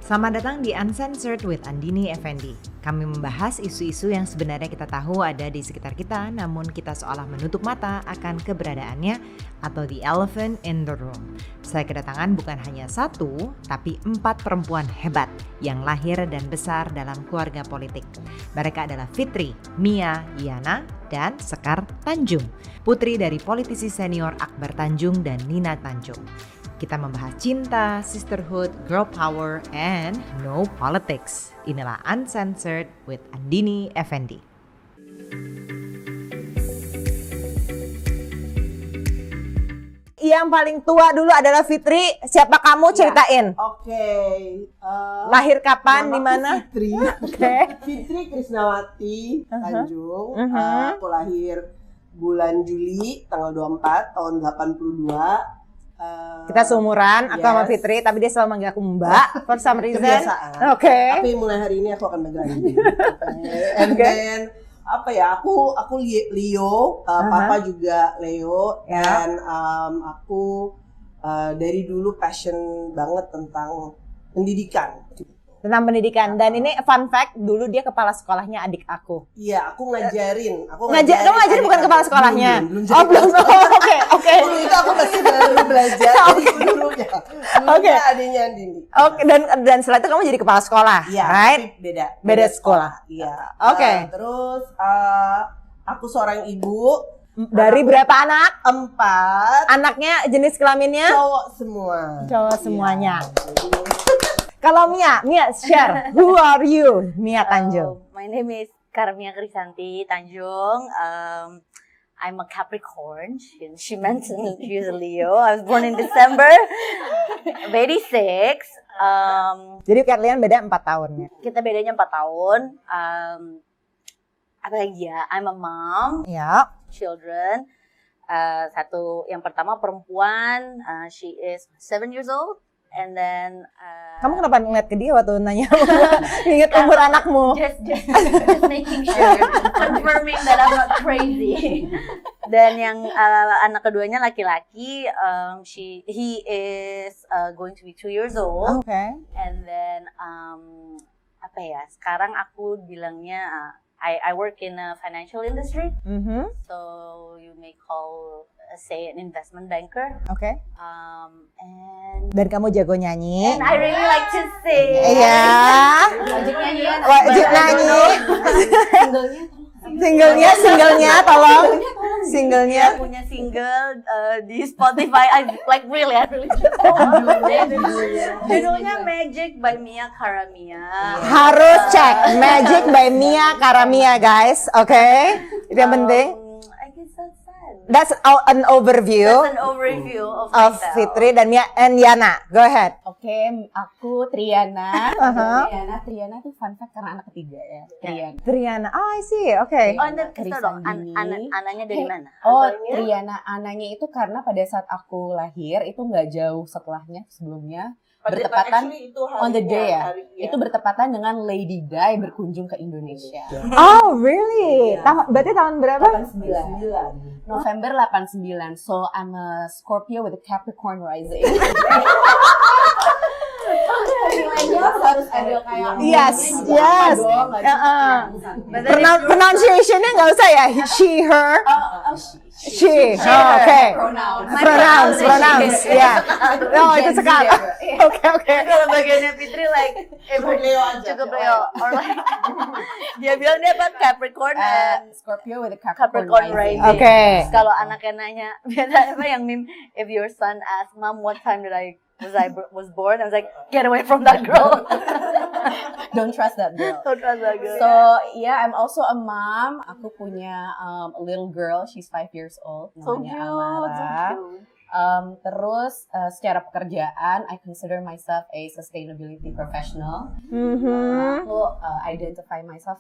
Selamat datang di Uncensored with Andini Effendi. Kami membahas isu-isu yang sebenarnya kita tahu ada di sekitar kita, namun kita seolah menutup mata akan keberadaannya atau the elephant in the room. Saya kedatangan bukan hanya satu, tapi 4 perempuan hebat yang lahir dan besar dalam keluarga politik. Mereka adalah Fitri, Mia, Yana, dan Sekar Tanjung, putri dari politisi senior Akbar Tanjung dan Nina Tanjung. Kita membahas cinta, sisterhood, girl power, and no politics. Inilah Uncensored with Andini Effendi. Yang paling tua dulu adalah Fitri. Siapa kamu? Ceritain. Oke. Lahir kapan? Di mana? Fitri. Fitri Krisnawati Tanjung. Aku lahir bulan Juli tanggal 24 tahun 82. Kita seumuran, aku sama Fitri, tapi dia selalu manggil aku Mbak for some reason. Kebiasaan. Tapi mulai hari ini aku akan mengganti. And then aku Leo, papa juga Leo, dan aku dari dulu passion banget tentang pendidikan. Tentang pendidikan. Dan ini fun fact, dulu dia kepala sekolahnya adik aku. Iya, aku ngajarin. Kamu ngajarin bukan kepala sekolahnya? Belum. Oke. Dulu itu aku masih baru belajar dari gurunya. Oke. Adiknya Andini. Oke, dan setelah itu kamu jadi kepala sekolah, iya, right? Beda sekolah. Iya. Oke. Terus aku seorang ibu. Dari berapa anak? 4. Anaknya jenis kelaminnya? Cowok semua. Cowok semuanya. Kalau Mia share. Who are you, Mia Tanjung? My name is Karmia Krisanti Tanjung. I'm a Capricorn. She mentioned she's a Leo. I was born in December 86. Jadi kalian beda 4 tahunnya. Kita bedanya 4 tahun. Apa lagi ya? I'm a mom. Ya. Children. Satu yang pertama perempuan. She is 7 years old. And then kamu kenapa ngeliat ke dia waktu nanya ingat umur anakmu? Just making sure, confirming that I'm not crazy. Dan yang anak keduanya laki-laki, he is going to be 2 years old. Okay. And then sekarang aku bilangnya I work in a financial industry. So you may say an investment banker. Okay. And dan kamu jago nyanyi. And I really like to sing. Iya. Wajib nyanyi. Singlenya tolong. Singlenya. Punya single di Spotify. I really judulnya Magic by Mia Karamia. Harus cek Magic by Mia Karamia, guys. Oke. Itu yang penting. That's an overview. That's an overview of Fitri dan Mia and Yana. Go ahead. Oke, aku Triana. Triana tuh fun fact karena anak ketiga ya. Triana. Oh, I see. Okay. Oh, kita dong. Anaknya dari mana? Oh, Triana. Anaknya itu karena pada saat aku lahir itu nggak jauh sebelumnya. Bertepatan on the day ya. Itu bertepatan dengan Lady Di berkunjung ke Indonesia. Oh, really? Berarti tahun berapa? 89. November 89. So I'm a Scorpio with a Capricorn rising. Harus ada kayak yes. Pronunciation-nya nggak usah ya. She, her. She. Okay. Pronouns. Ya. Oh, itu sekarang. Oke. Kalau bagiannya Fitri cukup Leo. Or dia bilang dia apa Capricorn and Scorpio with a Capricorn rising. Oke. Kalau anaknya nanya, biasa apa yang meme, if your son asks, Mom, what time I was born? I was like, get away from that girl. Don't trust that girl. So yeah, I'm also a mom. Aku punya a little girl. She's 5 years old. Namanya Amara. Terus secara pekerjaan, I consider myself a sustainability professional. Aku identify myself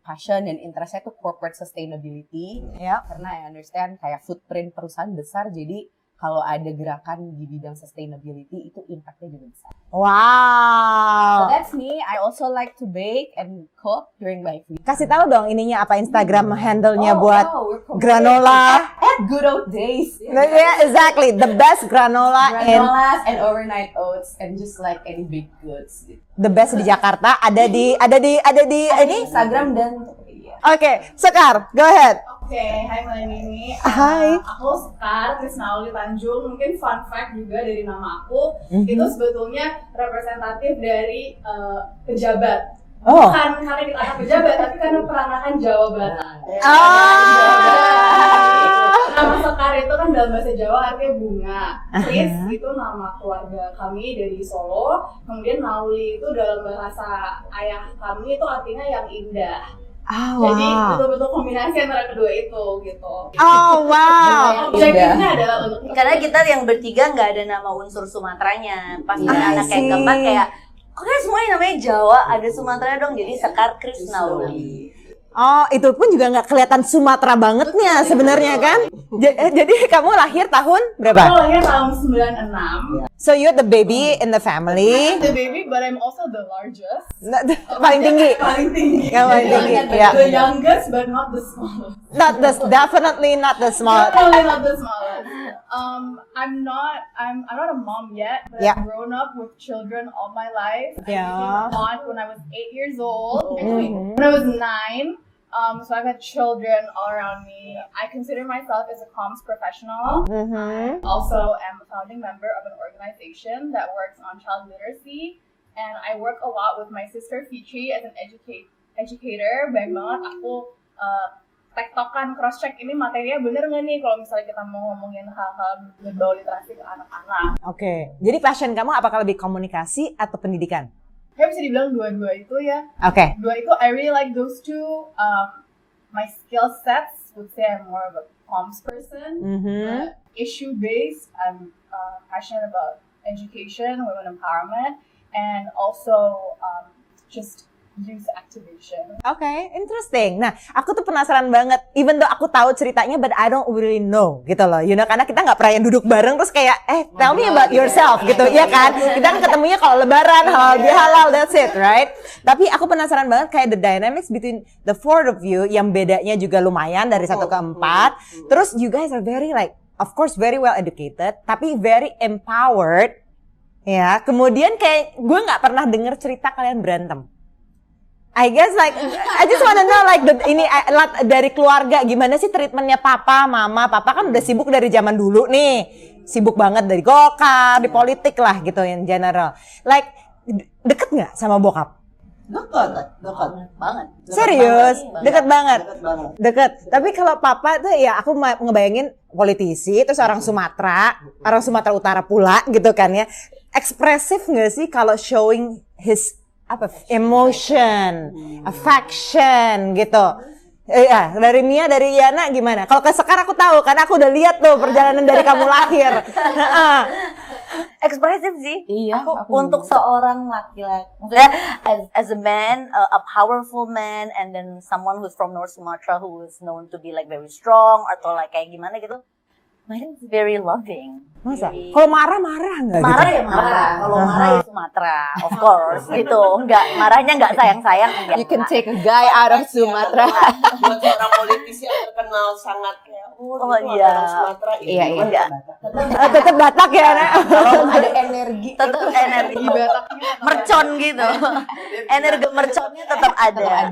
passion dan interestnya tuh corporate sustainability. Karena I understand kayak footprint perusahaan besar, jadi kalau ada gerakan di bidang sustainability itu impact-nya juga besar. Wow. So that's me. I also like to bake and cook during my free time. Kasih tahu dong ininya apa Instagram handle-nya buat granola, good old days. Yeah, exactly. The best granola in Granolas and overnight oats and just like any baked goods. the best di Jakarta ada di ini. Instagram dan Tokopedia. Oke, Sekar, go ahead. Oke, hai Mbak Nini. Hai. Aku Sekar Krisnauli Tanjung. Mungkin fun fact juga dari nama aku, itu sebetulnya representatif dari pejabat. Oh. Bukan karena kita anak pejabat, tapi karena peranakan Jawa Barat. Nama Sekar itu kan dalam bahasa Jawa artinya bunga. Kris itu nama keluarga kami dari Solo. Kemudian Nauli itu dalam bahasa ayah kami itu artinya yang indah. Jadi betul-betul kombinasi antara kedua itu gitu. Oh wow. Objektifnya adalah untuk Karena kita yang bertiga nggak ada nama unsur Sumateranya. Pas anak yang keempat kayak kok kayak semuanya namanya Jawa, ada Sumatera dong, jadi Sekar Krisnauli. Oh, itu pun juga nggak kelihatan Sumatera bangetnya sebenarnya kan? Jadi kamu lahir tahun berapa? Aku lahir tahun 96. So you're the baby in the family. The baby, but I'm also the largest. Paling tinggi. Paling tinggi. Yang paling tinggi. Ya. The youngest, but not the smallest. Definitely not the small. Definitely not the smallest. I'm not a mom yet, but Yeah. I've grown up with children all my life. Yeah. I became a mom when I was 8 years old. When I was 9. So I've had children all around me. I consider myself as a comms professional. I also am a founding member of an organization that works on child literacy. And I work a lot with my sister Fitri as an educator. Banyak banget aku tektokan cross-check ini materinya bener nggak nih kalau misalnya kita mau ngomongin hal-hal berbau literasi ke anak-anak. Oke. Jadi passion kamu apakah lebih komunikasi atau pendidikan? Kayak bisa dibilang dua-dua itu ya. Oke. Dua itu, I really like those two. My skill sets would say I'm more of a comms person. But issue-based, I'm passionate about education, women empowerment, and also just youth activation. Oke, interesting. Nah, aku tuh penasaran banget. Even though aku tahu ceritanya, but I don't really know, gitu loh. You know, karena kita nggak pernah yang duduk bareng terus kayak, tell me about yourself, gitu, iya kan? Kita kan ketemunya kalau lebaran, halal, that's it, right? Tapi aku penasaran banget kayak the dynamics between the four of you, yang bedanya juga lumayan dari 1 ke 4. Terus you guys are very like, of course very well educated, tapi very empowered. Ya, kemudian kayak gue nggak pernah denger cerita kalian berantem. I guess like I just wanna know like dari keluarga gimana sih treatmentnya papa, mama. Papa kan udah sibuk dari zaman dulu nih, sibuk banget dari Golkar, di politik lah gitu in general. Like deket nggak sama bokap? Deket Banget. Serius, deket banget. Deket banget. Deket. Tapi kalau papa tuh ya aku ngebayangin politisi, terus orang Sumatera Utara pula gitu kan ya. Ekspresif nggak sih kalau showing his emotion, affection gitu. Ya, dari Mia, dari Yana gimana? Kalau ke Sekar aku tahu karena aku udah lihat tuh perjalanan dari kamu lahir. Ekspresif sih. Iya. Aku untuk seorang laki-laki, maksudnya as a man, a powerful man, and then someone who's from North Sumatra who is known to be like very strong atau like kayak gimana gitu. My dad is very loving. Masa? Kalau marah-marah nggak gitu? Marah ya marah. Kalau marah ya Sumatera, of course. Gitu. Marahnya nggak sayang-sayang. Enggak. You can take a guy out of Sumatra. Buat seorang politisi yang terkenal sangat kayak orang Sumatera itu. Iya. Enggak. Tetap Batak ya, Nak? Kalau ada energi. Tetap energi mercon gitu. Energi merconnya tetap ada.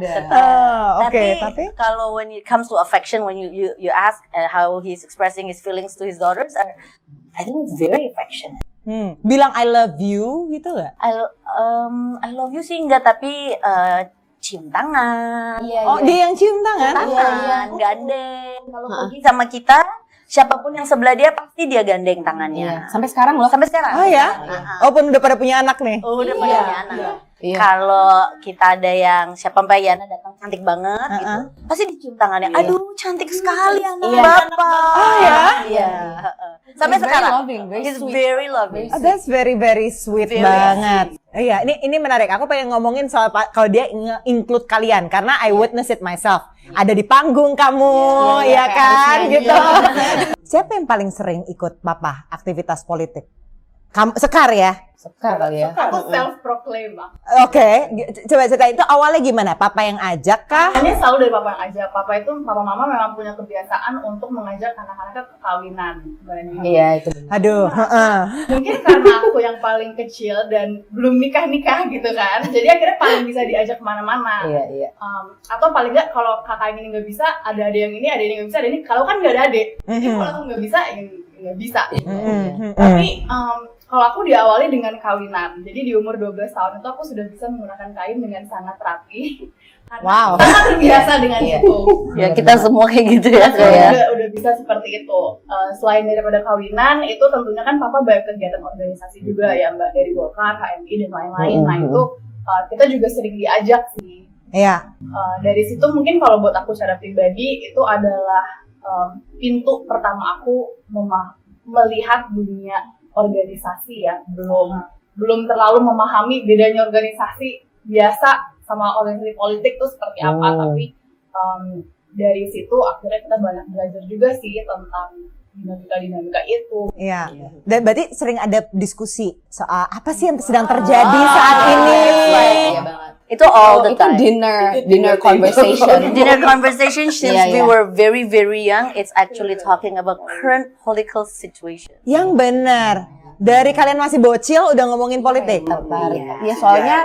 Tapi kalau when it comes to affection, when you ask how he's expressing his feelings to his daughters, I think it's very affectionate. Bilang I love you gitu nggak? I love you sih enggak, tapi cium tangan. Dia yang cium tangan? Tangan, gandeng. Kalau pergi sama kita, siapapun yang sebelah dia pasti dia gandeng tangannya. Sampai sekarang loh. Sampai sekarang. Oh ya? Walaupun udah pada punya anak nih. Udah punya anak. Iya. Kalau kita ada yang siapa Mbak Yana datang cantik banget gitu, pasti dicium tangannya. Aduh, cantik sekali anak Bapak. Oh ya? Iya. Sampai He's sekarang. very loving, very He's sweet. very loving. Oh, that's very very sweet banget. Iya, ini menarik. Aku pengen ngomongin soal kalau dia nge-include kalian karena I witness it myself. Ada di panggung kamu, ya kan, gitu. Siapa yang paling sering ikut papa aktivitas politik? Sekar ya? Sekar kali ya. Aku self-proclaim lah. Oke, coba cerita itu awalnya gimana? Papa yang ajak kah? Ini selalu dari papa yang ajak. Papa mama memang punya kebiasaan untuk mengajak anak-anaknya ke kawinan. Iya, itu benar. Aduh, Mungkin karena aku yang paling kecil dan belum nikah gitu kan. Jadi akhirnya paling bisa diajak kemana-mana. Iya. Atau paling nggak kalau kakak yang ini nggak bisa, ada yang ini, ada yang nggak bisa, ada ini. Kalau kan nggak ada adik. Jadi kalau aku nggak bisa, ya nggak bisa. Tapi kalau aku diawali dengan kawinan. Jadi di umur 12 tahun itu aku sudah bisa menggunakan kain dengan sangat rapi. Wow. Sangat terbiasa dengan itu. Ya kita semua kayak gitu ya. Udah bisa seperti itu. Selain daripada kawinan, itu tentunya kan papa banyak kegiatan organisasi juga ya Mbak, dari Golkar, HMI dan lain-lain. Nah itu kita juga sering diajak sih. Iya. Dari situ mungkin kalau buat aku secara pribadi itu adalah pintu pertama aku melihat dunia organisasi ya, belum terlalu memahami bedanya organisasi biasa sama organisasi politik tuh seperti apa, tapi dari situ akhirnya kita banyak belajar juga sih tentang dinamika itu. Iya. Dan berarti sering ada diskusi soal apa sih yang sedang terjadi saat ini. Iya banget. Itu all the Itu time. dinner conversation. Dinner conversation since Yeah, we yeah. were very very young. It's actually talking about current political situation. Yang benar. Dari kalian masih bocil udah ngomongin politik. Tertarik. Ya soalnya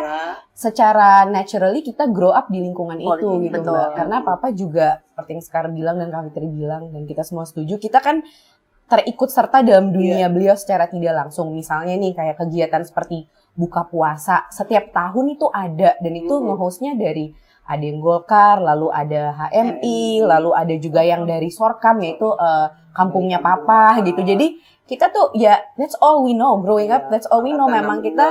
secara naturally kita grow up di lingkungan itu Politik, gitu betul. Mbak. Karena papa juga seperti yang sekarang bilang dan Kak Fitri bilang dan kita semua setuju, kita kan terikut serta dalam dunia beliau secara tidak langsung. Misalnya nih kayak kegiatan seperti buka puasa setiap tahun itu ada, dan itu nge-hostnya dari ada yang Golkar, lalu ada HMI, lalu ada juga yang dari Sorkam yaitu kampungnya papa gitu. Jadi kita tuh ya that's all we know growing up, that's all we know. Memang kita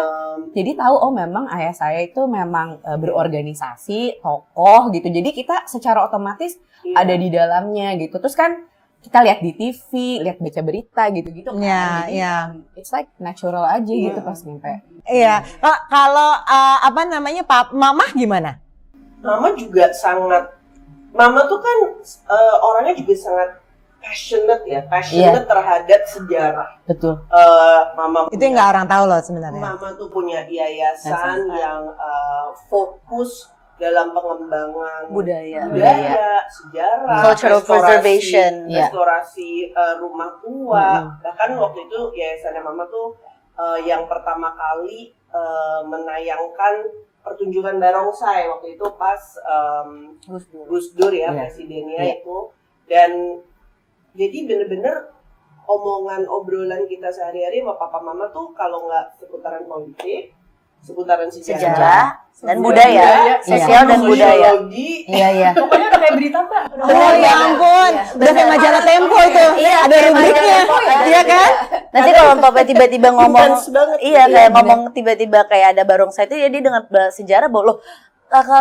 jadi tahu oh memang ayah saya itu memang berorganisasi, tokoh gitu. Jadi kita secara otomatis ada di dalamnya gitu. Terus kan kita lihat di TV, lihat baca berita gitu-gitu kan. Iya, Jadi, iya. It's like natural aja gitu pas nyampe. Iya. Kalau apa namanya Mama gimana? Mama juga sangat, Mama tuh kan orangnya juga sangat passionate terhadap sejarah. Betul. Mama Itu yang nggak orang tahu loh sebenarnya. Mama tuh punya yayasan yang fokus dalam pengembangan Budaya. sejarah, Cultural preservation. restorasi rumah tua. Bahkan waktu itu yayasannya Mama tuh yang pertama kali menayangkan pertunjukan barongsai waktu itu pas Gus Dur ya presidennya itu. Dan jadi bener-bener omongan obrolan kita sehari-hari sama papa mama tuh kalau nggak seputaran politik, seputaran sejarah dan budaya, sosial dan budaya. sosiologi. Iya. Pokoknya udah kayak berita Mbak. Oh ya ampun, udah kayak majalah Tempo itu. Iya, Ada kayak rubriknya. majalah Tempo, Iya kan? Nanti kalau papa tiba-tiba ngomong, Intens banget. iya kayak ngomong tiba-tiba kayak ada barongsai itu, ya dia dengan sejarah bahwa loh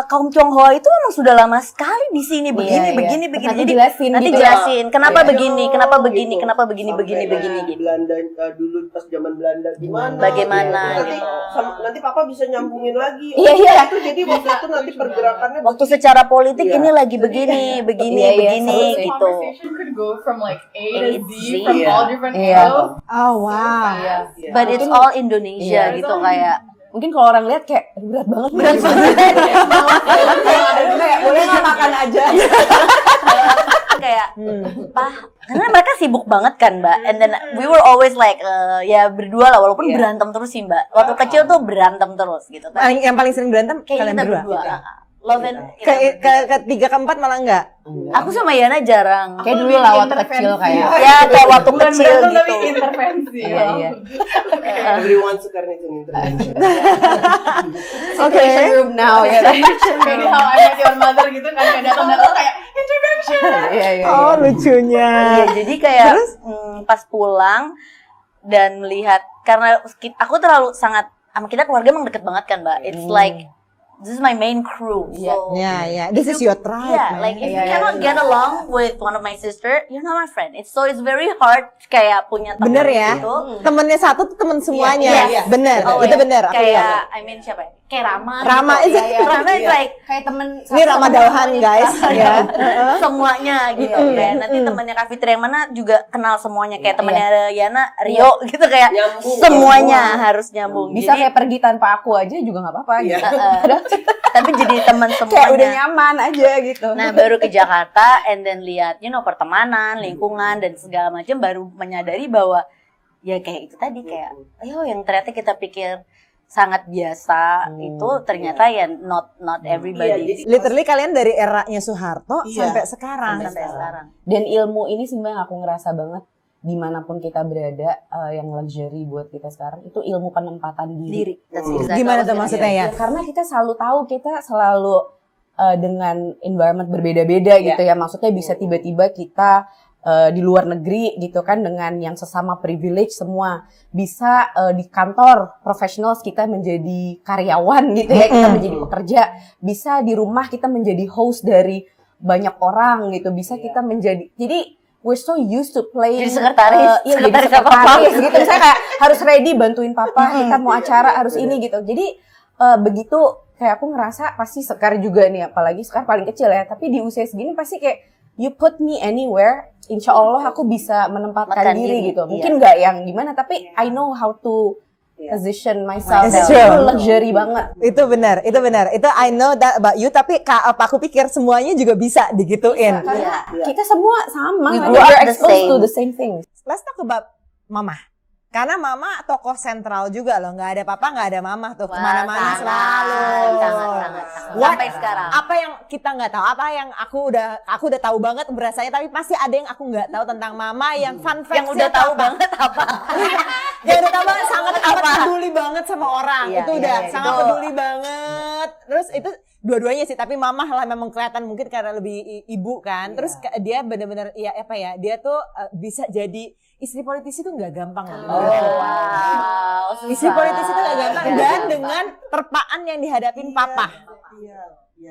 kaum Tionghoa itu memang sudah lama sekali di sini begini. Nanti Jadi jelasin nanti gitu. jelasin kenapa Iya. begini, kenapa begini, Gitu. kenapa begini gitu. Belanda dulu pas zaman Belanda gimana? Bagaimana, Nanti, gitu. nanti papa bisa nyambungin lagi. Iya. Itu jadi waktu itu nanti pergerakannya Waktu secara politik Iya. ini lagi begini Iya, seru sih. gitu. Conversation could go from like A to Z Z. from Iya. all different Iya. angles. Oh wow. Iya. But it's all Indonesia Iya. gitu kayak. Mungkin kalau orang lihat kayak berat banget. Kayak boleh nggak makan aja. Kayak karena mereka sibuk banget kan Mbak, and then we were always like ya berdua lah, walaupun berantem terus sih Mbak. Waktu kecil tuh berantem terus gitu. Tapi Yang paling sering berantem kayak kalian kita berdua. berdua. Love and Ketiga keempat malah enggak. aku sama Yana jarang. Kayak dulu lah waktu kecil kayak. Ya kayak waktu Bukan kecil berantem gitu. tapi intervensi. Iya. Everyone suka itu intervention. Situation room now ya. Maybe how I met your mother gitu kan, kayak datang-datang kayak intervention. Iya. Oh lucunya. Iya, jadi kayak pas pulang dan melihat, karena aku terlalu sangat sama kita, keluarga emang deket banget kan Mbak. It's like this is my main crew. So Ya. This is your tribe. yeah, man. like if you cannot get along with one of my sister, you're not my friend. It's very hard kayak punya teman Bener ya. gitu. Temennya satu tuh temen semuanya. Yes. Bener. Oh, Itu ya. bener. Aku lihat. Kayak I mean siapa ya? kayak Rama Rama gitu. is Rama is like kayak temen ini Rama Dauhan guys ya. semuanya gitu kayak nanti temannya Kak Fitri yang mana juga kenal semuanya kayak temannya Yana Rio gitu kayak Nyambung. semuanya harus nyambung. bisa Jadi, kayak pergi tanpa aku aja juga nggak apa-apa gitu. tapi jadi teman Kayak udah semuanya. nyaman aja gitu. Nah baru ke Jakarta and then lihat pertemanan, lingkungan dan segala macam baru menyadari bahwa ya kayak itu tadi kayak ayo yang ternyata kita pikir sangat biasa itu ternyata ya not everybody. jadi- Literally kalian dari eranya Soeharto Iya. sampai sekarang. sampai sekarang. Dan ilmu ini sebenarnya aku ngerasa banget dimanapun kita berada, yang luxury buat kita sekarang itu ilmu penempatan diri. That's exactly Gimana what tuh I was maksudnya saying. ya? Ya, karena kita selalu tahu kita selalu dengan environment berbeda-beda gitu ya. Maksudnya bisa tiba-tiba kita di luar negeri gitu kan dengan yang sesama privilege semua. Bisa di kantor professional kita menjadi karyawan gitu ya, kita menjadi pekerja. Bisa di rumah kita menjadi host dari banyak orang gitu. Bisa kita menjadi we're so used to playing Jadi sekretaris, iya, jadi sekretaris apa-apa. sekretaris gitu. Misalnya kayak harus ready bantuin papa, kita mau acara harus ini gitu. Jadi begitu kayak aku ngerasa pasti Sekar juga nih, apalagi Sekar paling kecil ya, tapi di usia segini pasti kayak you put me anywhere, insya Allah aku bisa menempatkan Makan diri diri, gitu. iya. Mungkin nggak yang gimana, tapi I know how to position myself. It's Itu true. luxury banget. Itu benar. Itu I know that about you, tapi apa aku pikir semuanya juga bisa digituin. Karena kita semua sama, We like, grew up we're the exposed same. to the same things. Let's talk about mama. Karena mama tokoh sentral juga loh, nggak ada papa nggak ada mama tuh, kemana-mana selalu. Sangat. What- Sampai sekarang. Apa yang kita nggak tahu, apa yang aku udah tahu banget berasanya, tapi pasti ada yang aku nggak tahu tentang mama yang fun fact Yang udah tahu banget apa? yang udah tahu banget sangat peduli banget sama orang. Iya, Itu udah iya, sangat itu. peduli banget. Terus itu dua-duanya sih, tapi mama lah memang kelihatan mungkin karena lebih ibu kan. Terus dia bener-bener dia tuh bisa jadi istri politisi tuh nggak gampang loh. Wow, susah. Istri politisi itu nggak gampang Nggak dan gampang. dengan terpaan yang dihadapin papa. Iya.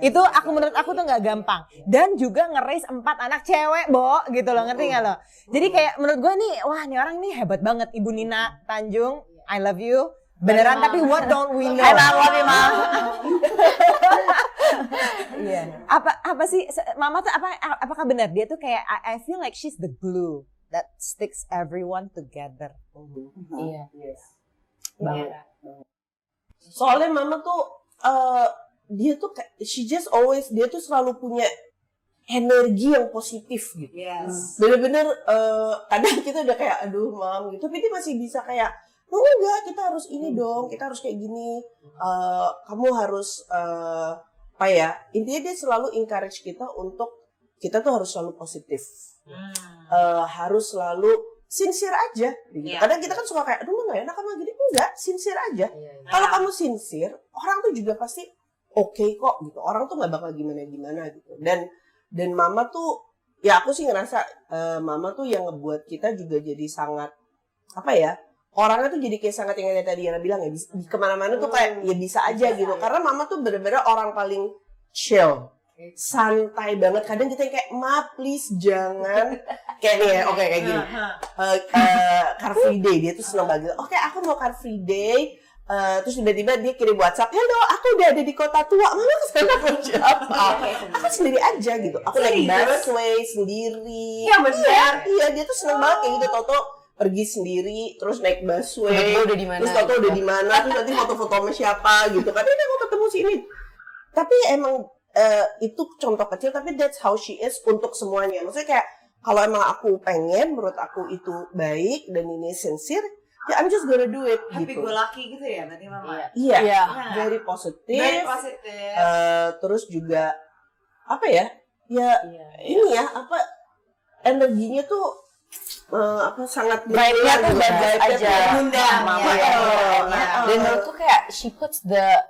Itu menurut aku tuh nggak gampang. Dan juga nge-raise 4 anak cewek, Bo, gitu loh, ngerti nggak lo? Jadi kayak menurut gue nih, wah nih orang nih hebat banget. Ibu Nina Tanjung, I love you. Beneran, tapi what don't we know? Hai Mam, love you Mam. Apa sih mama tuh apakah benar dia tuh kayak I feel like she's the glue that sticks everyone together. Iya. Yes. Banget. Soalnya mama tuh dia tuh dia tuh selalu punya energi yang positif gitu. Yes. Bener-bener kadang kita udah kayak aduh mam gitu, tapi dia masih bisa kayak oh enggak, kita harus ini dong, kita harus kayak gini, kamu harus intinya dia selalu encourage kita untuk kita tuh harus selalu positif, harus selalu sincere aja gitu. Kadang kita kan suka kayak aduh nggak enak sama gini, enggak, sincere aja. Kalau kamu sincere, orang tuh juga pasti oke kok gitu, orang tuh nggak bakal gimana gitu. Dan mama tuh ya aku sih ngerasa mama tuh yang ngebuat kita juga jadi sangat orangnya tuh jadi kayak sangat yang tadi Yana bilang ya, kemana-mana tuh kayak ya bisa aja gitu. Karena mama tuh bener-bener orang paling chill, santai banget. Kadang kita yang kayak ma please jangan kayak nih ya, oke kayak gini. Car Free Day, dia tuh seneng banget. Oke, aku mau Car Free Day. Terus tiba-tiba dia kirim WhatsApp, hello, aku udah ada di kota tua. Mama kesana mau siapa? Aku sendiri aja gitu. Aku naik busway sendiri. Iya, dia tuh seneng banget kayak gitu. Toto pergi sendiri, terus naik busway. Udah di mana? Terus Toto udah di mana? Terus nanti foto-foto sama siapa gitu. Katanya aku ketemu sini. Tapi emang itu contoh kecil, tapi that's how she is untuk semuanya. Maksudnya kayak kalau emang aku pengen, menurut aku itu baik dan ini sincere, ya I'm just gonna do it Happy gitu. go lucky gitu ya berarti mama. Iya, Iya. very positif. Very positive. Terus juga Ya ini ya energinya tuh sangat Vibe-nya tuh bagus aja. Mama Iya. Dan menurutku kayak she puts the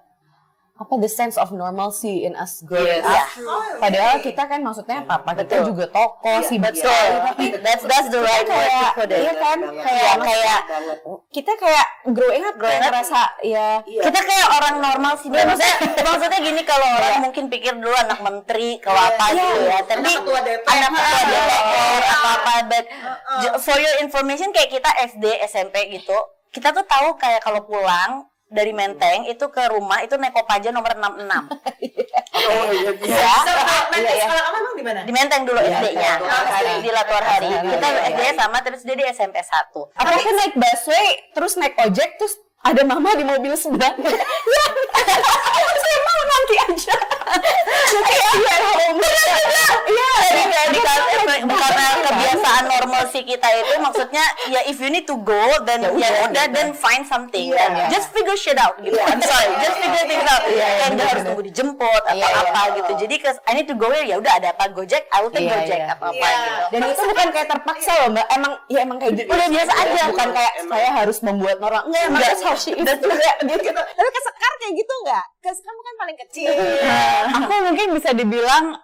sense of normalcy in us growing up. Iya. Padahal kita kan maksudnya papa kita juga tokoh sibuk sekali, tapi That's the right word to put it. iya kan kayak kita kayak growing up kayak ngerasa ya Kita kayak orang normal sih. Maksudnya gini, kalau orang mungkin pikir dulu anak menteri kalau apa gitu ya. Tapi anak ketua DPR atau apa. But for your information, kayak kita SD, SMP gitu, kita tuh tahu kayak kalau pulang dari Menteng itu ke rumah itu naik Kopaja nomor 66. Oh iya. Sekolah kamu emang di mana? Di Menteng dulu SD-nya. Di Latuar Hari. Kita SD-nya sama terus dia di SMP 1. Apa aku naik busway terus naik ojek terus ada mama di mobil sebelahnya. Saya mau nanti aja. Karena kebiasaan normal sih kita itu maksudnya ya if you need to go then ya udah then find something just figure shit out gitu. I'm sorry, just figure things out. Kayak nggak harus tunggu dijemput atau apa gitu. Jadi I need to go here ya udah ada apa Gojek, I will take Gojek atau apa gitu. Dan itu bukan kayak terpaksa loh Mbak, emang kayak gitu. Udah biasa aja, bukan kayak saya harus membuat normal. Enggak, how she is juga gitu. Tapi ke Sekar kayak gitu nggak? Kamu kan paling kecil. Aku mungkin bisa dibilang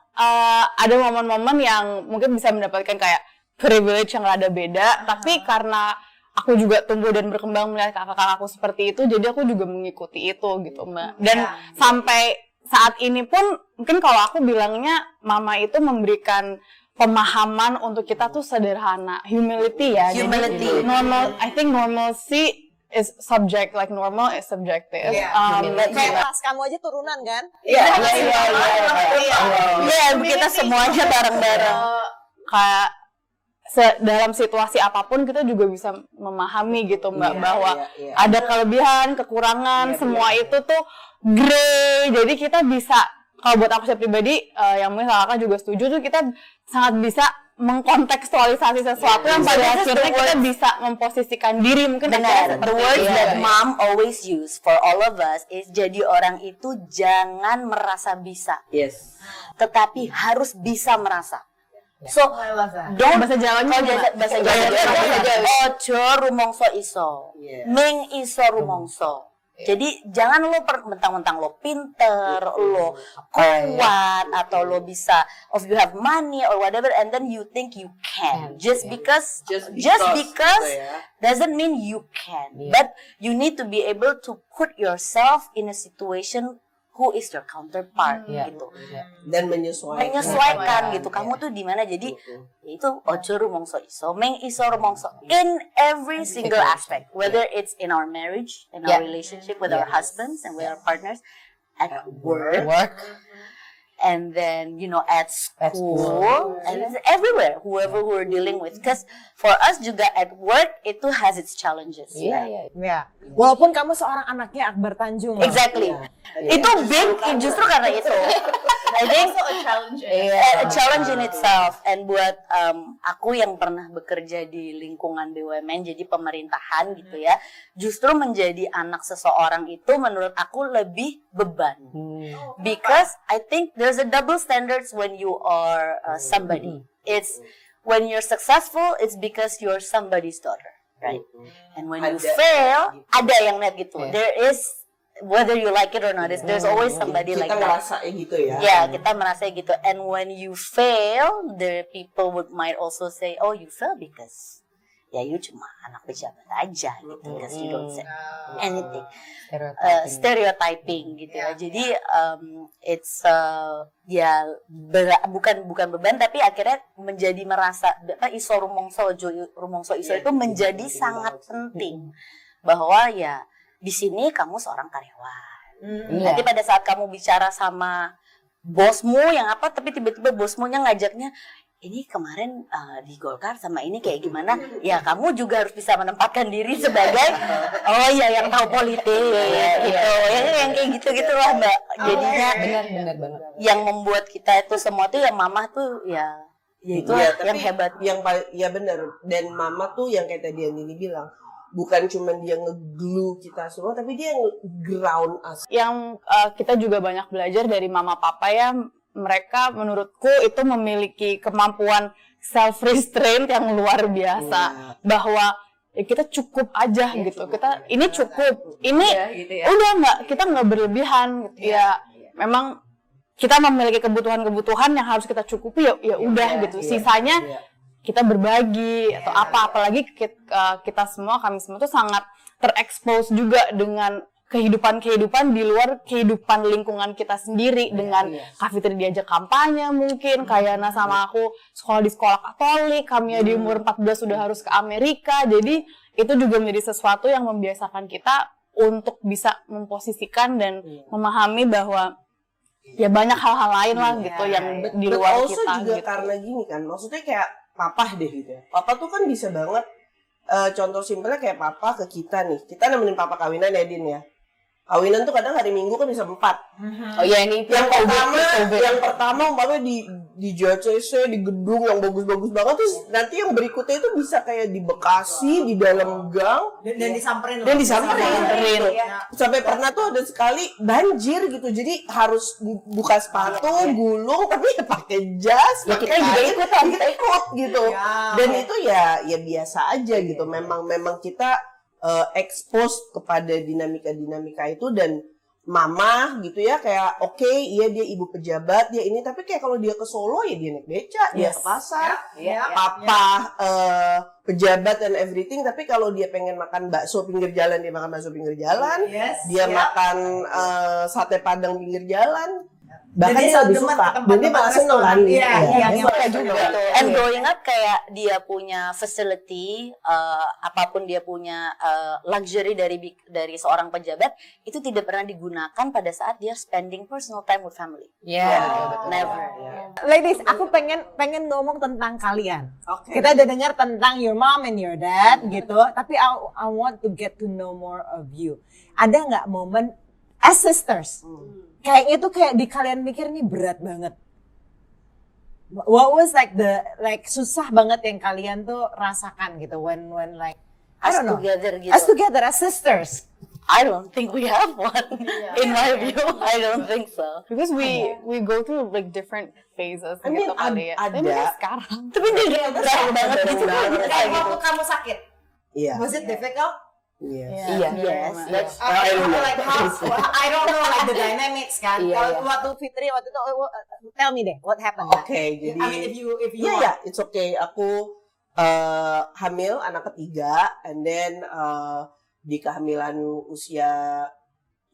ada momen-momen yang mungkin bisa mendapatkan kayak privilege yang rada beda, tapi karena aku juga tumbuh dan berkembang melihat kakak-kakakku seperti itu, jadi aku juga mengikuti itu gitu Mbak. Dan sampai saat ini pun mungkin kalau aku bilangnya mama itu memberikan pemahaman untuk kita tuh sederhana, humility ya. Humility. Jadi normal, I think normalcy is subject, like normal is subjective. Kayak pas kamu aja turunan kan? Iya, kita semuanya bareng-bareng. Kayak dalam situasi apapun kita juga bisa memahami gitu Mbak, bahwa ada kelebihan, kekurangan, semua itu tuh gray. Jadi kita bisa, kalau buat aku saya pribadi, yang mungkin kakak juga setuju tuh, kita sangat bisa mengkontekstualisasi sesuatu yang pada akhirnya kita bisa memposisikan diri mungkin benar. The words that mom always use for all of us is jadi orang itu jangan merasa bisa. Yes. Tetapi harus bisa merasa. So, don't bahasa Jawanya bahasa Jawa. Ojo rumongso iso. Ming iso rumongso. Jadi jangan lo mentang-mentang lo pinter, lo kuat atau lo bisa, if you have money or whatever, and then you think you can. Just because doesn't mean you can. But you need to be able to put yourself in a situation who is your counterpart gitu. Dan menyesuaikan gitu. Kamu tuh di mana? Jadi itu ojo rumongso iso, meng iso rumongso in every single aspect, whether it's in our marriage, in our relationship with our husbands and with our partners, at work. And then, at school, and it's everywhere, whoever we're dealing with. Because for us juga at work, itu has its challenges. Iya. Walaupun kamu seorang anaknya Akbar Tanjung. Exactly. Itu big, justru karena itu. I think a challenge in itself. And buat aku yang pernah bekerja di lingkungan BUMN, jadi pemerintahan gitu ya, justru menjadi anak seseorang itu menurut aku lebih beban. Because I think there's a double standards when you are somebody. It's when you're successful, it's because you're somebody's daughter, right? And when you fail, ada yang net gitu. There is, whether you like it or not, there's always somebody like that. Kita merasa gitu ya. Yeah, kita merasa gitu. And when you fail, the people might also say, oh, you fail because ya you cuma anak pejabat aja gitu, because you don't say anything. Stereotyping gitu ya. Jadi it's bukan beban, tapi akhirnya menjadi merasa iso rumongso iso itu menjadi sangat penting, bahwa ya di sini kamu seorang karyawan. Nanti pada saat kamu bicara sama bosmu yang apa, tapi tiba-tiba bosmunya ngajaknya, ini kemarin di Golkar sama ini kayak gimana, ya kamu juga harus bisa menempatkan diri sebagai yang tahu politik gitu, yang kayak gitu lah Mbak. Jadinya benar banget. Yang membuat kita itu semua tuh yang mama tuh ya itu yang hebat. Ya benar. Dan mama tuh yang kayak tadi Andini bilang, bukan cuma dia nge-glue kita semua, tapi dia ground us. Yang kita juga banyak belajar dari mama papa ya. Mereka menurutku itu memiliki kemampuan self-restraint yang luar biasa. Bahwa ya kita cukup aja gitu. Kita ini cukup. Ini udah kita nggak berlebihan gitu. Ya memang kita memiliki kebutuhan-kebutuhan yang harus kita cukupi ya udah gitu. Sisanya kita berbagi atau apa, apalagi kita semua, kami semua tuh sangat terekspos juga dengan kehidupan di luar kehidupan lingkungan kita sendiri, dengan Kak Fitri diajak kampanye mungkin, Kayana sama aku sekolah di sekolah Katolik, kami di umur 14 sudah harus ke Amerika. Jadi itu juga menjadi sesuatu yang membiasakan kita untuk bisa memposisikan dan memahami bahwa ya banyak hal-hal lain lah gitu yang di luar also kita juga gitu. karena gini kan, maksudnya kayak papa deh gitu ya. Papa tuh kan bisa banget, contoh simpelnya kayak papa ke kita nih. Kita nemenin papa kawinan ya, Din ya. Kawinan tuh kadang hari Minggu kan bisa 4. Oh iya, ini Yang pertama umpamanya di JCC, di gedung yang bagus-bagus banget, terus nanti yang berikutnya itu bisa kayak di Bekasi, di dalam gang, Dan disamperin. gitu. Sampai pernah tuh ada sekali banjir gitu, jadi harus buka sepatu, gulung, tapi ya pakai jas, pakai kain, kita ikut gitu. Dan itu ya biasa aja gitu. Memang kita expose kepada dinamika itu, dan mama gitu ya kayak oke, iya dia ibu pejabat, dia ini, tapi kayak kalau dia ke Solo ya dia naik beca, dia ke pasar, papa pejabat dan everything, tapi kalau dia pengen makan bakso pinggir jalan, dia makan bakso pinggir jalan, dia makan sate padang pinggir jalan. Bahkan dia lebih suka, dan dia malah seneng kan. Iya, suka juga. And growing up kayak dia punya facility, apapun dia punya luxury dari seorang pejabat, itu tidak pernah digunakan pada saat dia spending personal time with family. Never. Ladies, aku pengen ngomong tentang kalian. Kita udah dengar tentang your mom and your dad gitu, tapi I want to get to know more of you. Ada nggak momen as sisters? Kayaknya tuh kayak di kalian mikir nih berat banget. What was susah banget yang kalian tuh rasakan gitu when like I don't know, as together as sisters. I don't think we have one. In my view, I don't think so. Because we go through like different phases I mean, gitu kali ya. ada. Tapi sekarang. Tapi dia berat banget gitu. Kayak waktu kamu sakit, Iya. was it difficult? Yes. Yes, that's I don't know like the dynamics kan. Kalau waktu Fitri waktu itu, tell me deh, what happened? Oke, jadi I mean if you it's okay. Aku hamil anak ketiga, and then di kehamilan usia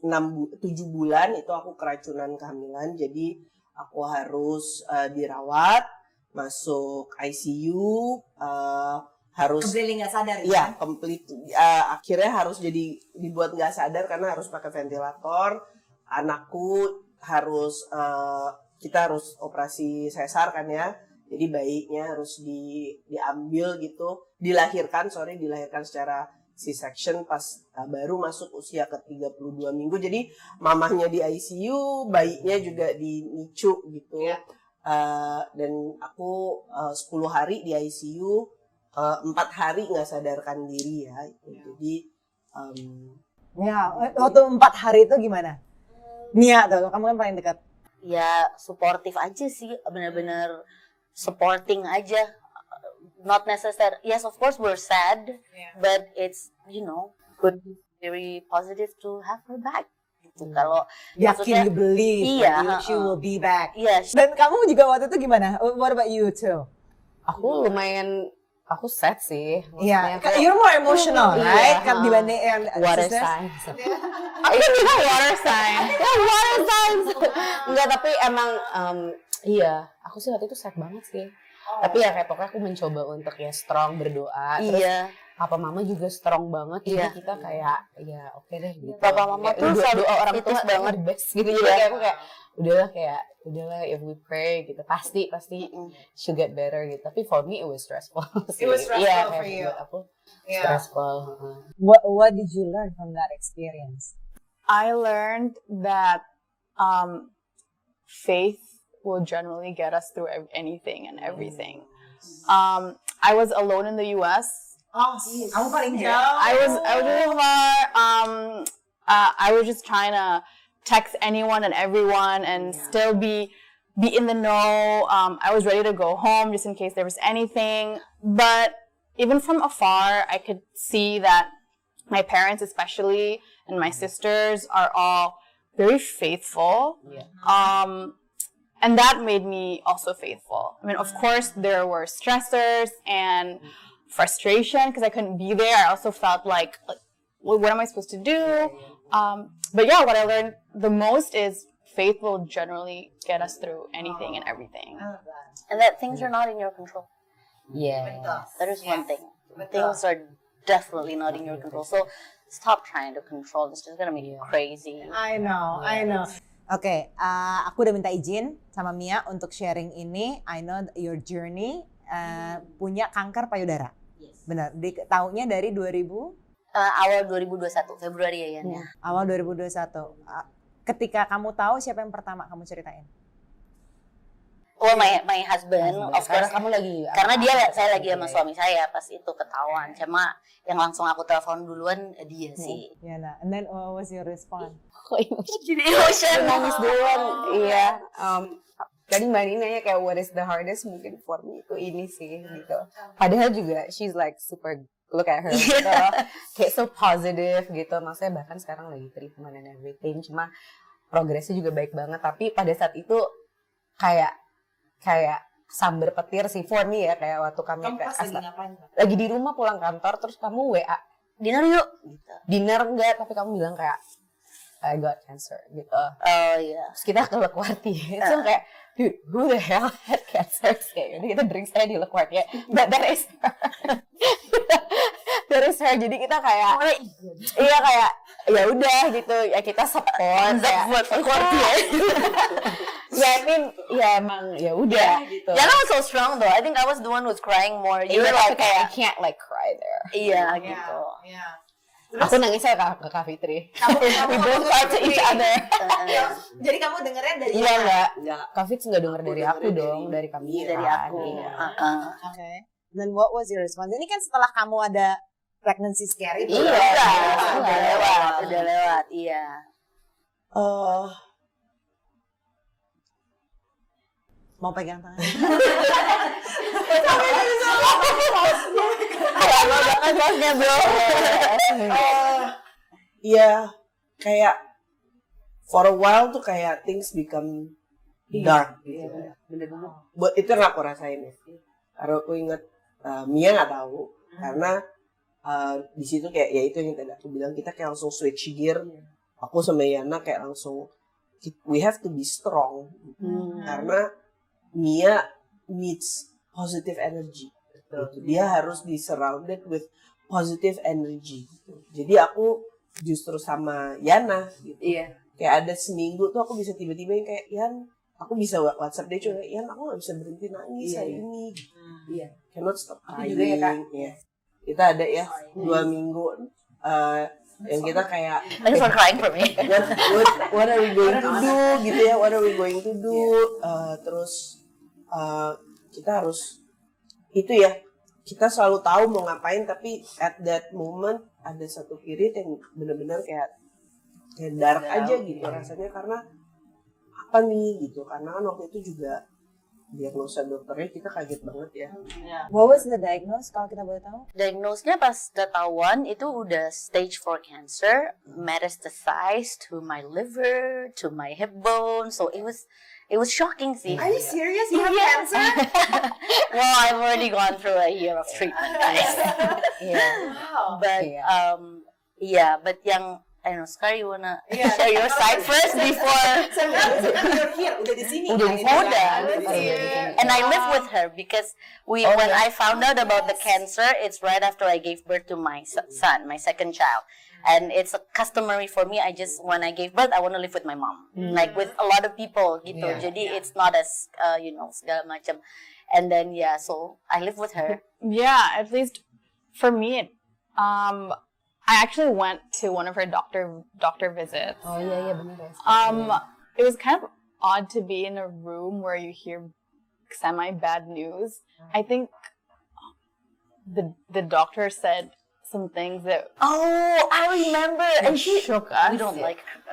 7 bulan itu aku keracunan kehamilan, jadi aku harus dirawat, masuk ICU, harus completely nggak sadar ya? Iya, complete. Akhirnya harus dibuat nggak sadar karena harus pakai ventilator. Anakku harus kita harus operasi sesar kan ya. Jadi bayinya harus diambil gitu, dilahirkan secara C-section pas baru masuk usia ke 32 minggu. Jadi mamahnya di ICU, bayinya juga di NICU gitu. Dan aku 10 hari di ICU, 4 hari nggak sadarkan diri ya. Jadi waktu 4 hari itu gimana? Nia tuh, kamu kan paling dekat. Ya supportive aja sih, benar-benar supporting aja. Not necessary. Yes, of course we're sad, but it's good, very positive to have her back. Gitu. Kalau yakin, you believe she will be back. Yes. Dan kamu juga waktu itu gimana? What about you too? Aku sad sih. Iya, you're more emotional, right? Kan dibanding yang water sisters. signs. Aku juga water sign. Water signs. Enggak, tapi emang iya, aku sih waktu itu sad banget sih. Tapi ya kayak pokoknya aku mencoba untuk ya strong, berdoa. Terus papa mama juga strong banget. Jadi kita kayak ya oke deh gitu. Papa mama tuh doa orang tua banget best gitu. Jadi kayak aku kayak udahlah if we pray gitu pasti she'll get better gitu. Tapi for me it was stressful. It was stressful for you. Buat aku stressful. What did you learn from that experience? I learned that faith will generally get us through anything and everything. I was alone in the US. Kamu paling jauh. I was really far. I was just trying to text anyone and everyone and still be in the know. I was ready to go home just in case there was anything. But even from afar, I could see that my parents especially and my sisters are all very faithful. And that made me also faithful. I mean, of course, there were stressors and frustration because I couldn't be there. I also felt like well, what am I supposed to do? But yeah, what I learned the most is faith will generally get us through anything and everything. And that things are not in your control. Yeah. That is one thing. Things are definitely not in your control. So stop trying to control. It's just gonna make you crazy. I know. Oke, aku udah minta izin sama Mia untuk sharing ini. I know your journey punya kanker payudara. Yes. Benar. Tahunya dari 2000? Awal 2021 Februari ya Yan. Awal 2021. Ketika kamu tahu, siapa yang pertama kamu ceritain? Well, my husband, of course. Kamu lagi Karena saya lagi sama suami saya pas itu ketahuan. Cuma yang langsung aku telepon duluan dia sih. Yana, and then what was your response? Jadi emotional. nangis duluan. Iya. Tadi Mbak Nina nanya kayak what is the hardest mungkin for me itu ini sih gitu. Padahal juga she's like super, look at her gitu. Kayak so positive gitu. Maksudnya bahkan sekarang lagi treatment and everything. Cuma progresnya juga baik banget. Tapi pada saat itu kayak sambar petir sih for me ya, kayak waktu kami lagi di rumah pulang kantor terus kamu WA Dinner yuk gitu. dinner enggak, tapi kamu bilang kayak I got cancer gitu. Oh iya. Terus kita ke Lequarti. Itu kayak dude, who the hell had cancer? Kayak kita drink saya di Lequarti ya. But that is her. That is her. Jadi kita kayak iya kayak ya udah gitu ya, kita support ya. Lequarti ya. Ya I mean ya emang ya udah gitu. Yana was so strong though. I think I was the one who's crying more. You were like I can't like cry there. iya gitu. Aku nangisnya ke Kak Fitri. We both cried to each other. Jadi kamu dengernya dari Iya enggak. Kak Fitri nggak denger dari aku dong, dari kami. Dari aku. Oke. Then what was your response? Ini kan setelah kamu ada pregnancy scare itu. Iya. Udah lewat, iya. Mau pegang tangan? Iya, kayak for a while tuh kayak things become dark gitu. Buat itu yang aku rasain ya. Karena aku inget Mia nggak tahu karena di situ kayak ya itu yang tadi aku bilang, kita kayak langsung switch gear. Aku sama Yana kayak langsung we have to be strong karena Mia needs positive energy. Dia harus di surrounded with positive energy. Jadi aku justru sama Yana gitu. Iya. Kayak ada seminggu tuh aku bisa tiba-tiba yang kayak Yan, aku bisa WhatsApp dia cuma Yan, aku nggak bisa berhenti nangis hari ini. Iya. Cannot stop crying. Juga ya Kak. Iya. Kita ada ya 2 minggu yang kita kayak Thanks for crying for me. what are we going to do gitu ya, what are we going to do, terus kita harus itu ya, kita selalu tahu mau ngapain, tapi at that moment ada satu period yang benar-benar kayak dark aja gitu rasanya, karena apa nih gitu, karena kan waktu itu juga diagnosa dokternya kita kaget banget ya. What was the diagnosis kalau kita boleh tahu? Diagnosnya pas ketahuan itu udah stage 4 cancer, metastasized to my liver, to my hip bone, so it was shocking sih. Are you serious? You have cancer? Well, I've already gone through a year of treatment, guys. Wow. But but yang I don't know, Scar, you wanna share your side first before? You're here, udah di sini. And I live with her because when I found out about the cancer, it's right after I gave birth to my son, my second child. And it's customary for me, when I gave birth, I want to live with my mom. Like with a lot of people gitu. Jadi it's not as, segala macam. And then, so I live with her. Yeah, at least for me, I actually went to one of her doctor visits. Oh iya benar. It was kind of odd to be in a room where you hear semi bad news. I think the doctor said some things that I remember, and she shook us. We don't like her.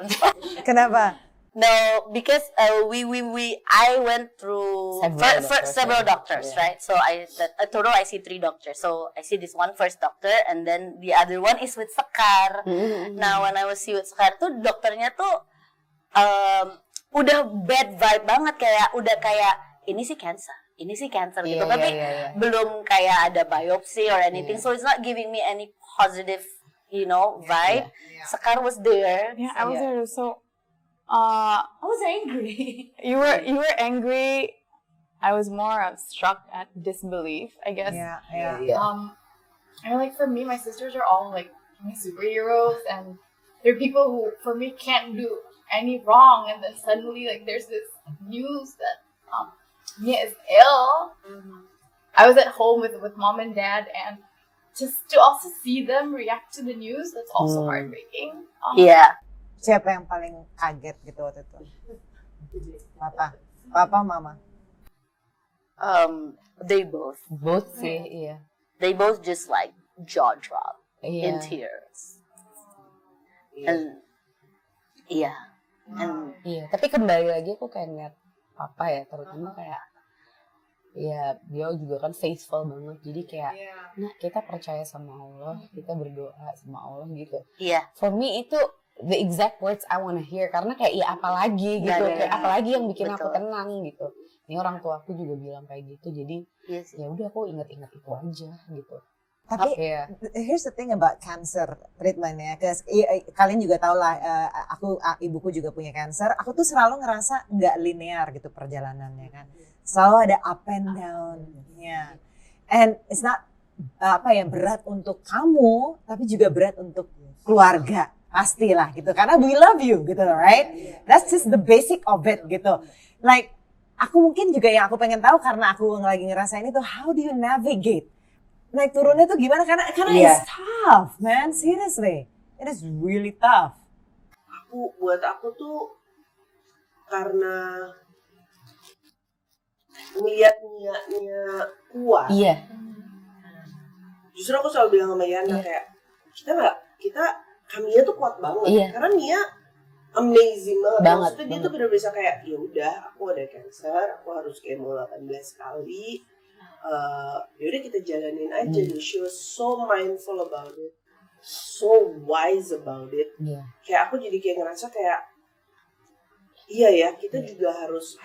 Kenapa? No, because I went through several doctors, right? So a total I see 3 doctors. So I see this one first doctor, and then the other one is with Sekar. Now when I was with Sekar tuh dokternya tuh udah bad vibe banget, kayak ini sih cancer gitu. Tapi belum kayak ada biopsy or anything. So it's not giving me any positive, vibe. Sekar was there. Yeah, I was there. So. I was angry. You were angry. I was more struck at disbelief, I guess. And like for me, my sisters are all like my superheroes, and there are people who, for me, can't do any wrong, and then suddenly, like, there's this news that Mia is ill. I was at home with mom and dad, and just to also see them react to the news, that's also heartbreaking. Yeah. Siapa yang paling kaget gitu waktu itu? Papa, mama. They both. Both sih, iya. They both just like jaw drop in Iya. tears. And and Iya, tapi kembali lagi aku kayak ngeliat papa ya, terutama kayak ya dia juga kan faithful banget, jadi kayak nah kita percaya sama Allah, kita berdoa sama Allah gitu. yeah. For me itu the exact words I wanna hear, karena kayak ya apalagi gitu, kayak apalagi yang bikin aku Betul. tenang gitu. Ini orang tua aku juga bilang kayak gitu, jadi Yes. ya udah aku ingat-ingat itu aja gitu. Tapi Iya. here's the thing about cancer treatment-nya. Kalian juga tahu lah, ibuku juga punya cancer. Aku tuh selalu ngerasa nggak linear gitu perjalanannya kan. Selalu ada up and down-nya. And it's not berat untuk kamu, tapi juga berat untuk keluarga. Pastilah gitu. Karena we love you gitu, right? That's just the basic of it gitu. Like, aku mungkin juga yang aku pengen tahu karena aku lagi ngerasain itu, how do you navigate? Naik turunnya tuh gimana? Karena it's tough, man. Seriously. It is really tough. Buat aku tuh karena ngeliat niatnya kuat. Iya. Justru aku selalu bilang sama Yana kayak Kamiya tuh kuat banget. Iya. Karena Mia amazing banget. Banget, Maksudnya dia tuh bener-bener bisa kayak ya udah aku ada cancer, aku harus kemo 18 kali. Yaudah kita jalanin aja. She was so mindful about it, so wise about it. Kayak aku jadi kayak ngerasa kayak iya ya, kita juga harus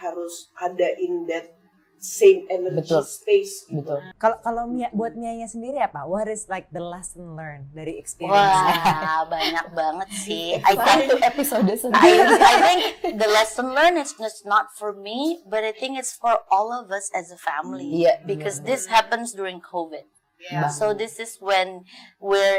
ada in that same energy space. Betul. Kalau buat Mianya sendiri apa? What is like the lesson learned dari experience? Wah, banyak banget sih. I think episode I think the lesson learned is just not for me, but I think it's for all of us as a family. Yeah. Because this happens during COVID. Yeah. So this is where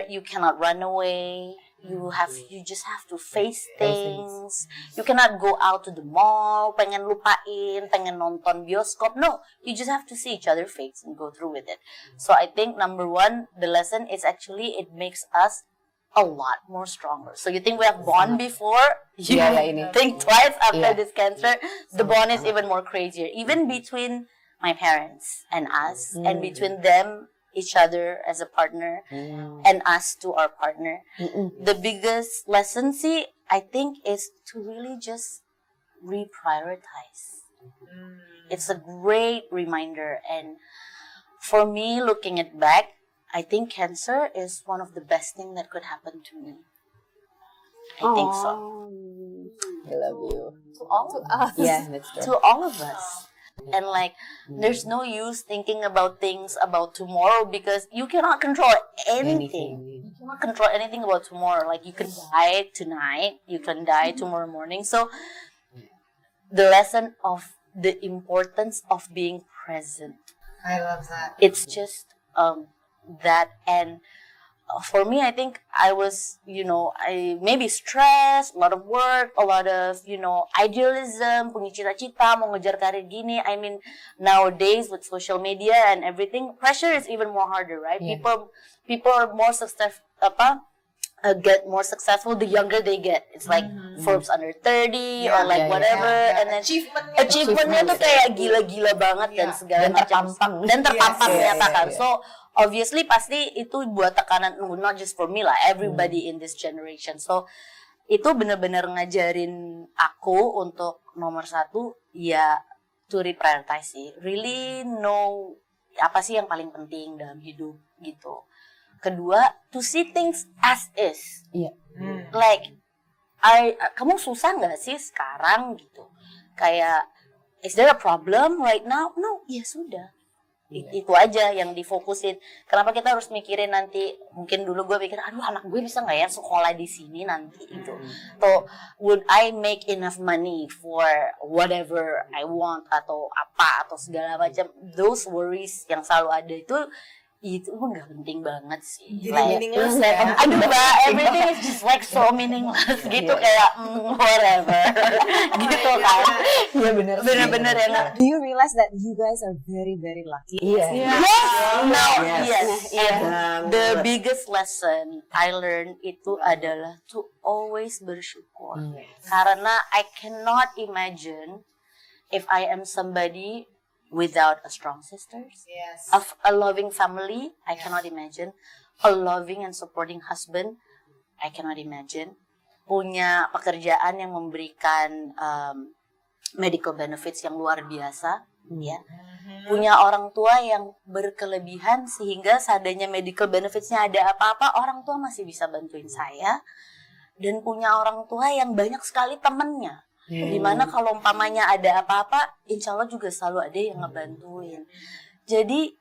you cannot run away. You just have to face things. You cannot go out to the mall, pengen lupain, pengen nonton bioskop. No, you just have to see each other's face and go through with it. So I think number one, the lesson is actually it makes us a lot more stronger. So you think we have bond before, you think twice after this cancer. The bond is even more crazier. Even between my parents and us, and between them, each other as a partner, and us to our partner. The biggest lesson, I think, is to really just reprioritize. It's a great reminder, and for me, looking it back, I think cancer is one of the best things that could happen to me. I think so. I love you. To all of us. Yeah, that's true. To all of us. And like, there's no use thinking about things about tomorrow because you cannot control anything. You cannot control anything about tomorrow. Like, you can die tonight, you can die tomorrow morning. So, the lesson of the importance of being present. I love that. It's just that, and for me, I think I was, I maybe stressed, a lot of work, a lot of, idealism, punya cita-cita, mau ngejar karir gini. I mean, nowadays with social media and everything, pressure is even more harder, right? Yeah. People are more get more successful the younger they get. It's like Forbes under 30 or like whatever, and then achievementnya tuh kayak gila-gila banget dan segala macam. Dan terpampang ternyata kan. So obviously pasti itu buat tekanan, not just for me lah, everybody in this generation. So itu benar-benar ngajarin aku untuk nomor satu ya to reprioritize sih. Really know apa sih yang paling penting dalam hidup gitu. Kedua, to see things as is. Iya. Like, kamu susah nggak sih sekarang gitu? Kayak, is there a problem right now? No, ya sudah. Itu aja yang difokusin. Kenapa kita harus mikirin nanti? Mungkin dulu gue pikir, aduh anak gue bisa nggak ya sekolah di sini nanti gitu. Atau would I make enough money for whatever I want atau apa atau segala macam. Those worries yang selalu ada itu itu nggak penting banget sih. Jadi meaningless ya? Aduh mbak, everything is just like so meaningless gitu kayak whatever gitu kan. Iya Bener-bener ya nggak. Do you realize that you guys are very very lucky? Iya. Yes. And the biggest lesson I learned itu adalah to always bersyukur. Karena I cannot imagine if I am somebody without a strong sisters, of a loving family, I cannot imagine. A loving and supporting husband, I cannot imagine. Punya pekerjaan yang memberikan medical benefits yang luar biasa, ya. Punya orang tua yang berkelebihan sehingga seadanya medical benefitsnya ada apa-apa, orang tua masih bisa bantuin saya. Dan punya orang tua yang banyak sekali temennya. Dimana kalau umpamanya ada apa-apa, insya Allah juga selalu ada yang ngebantuin. Jadi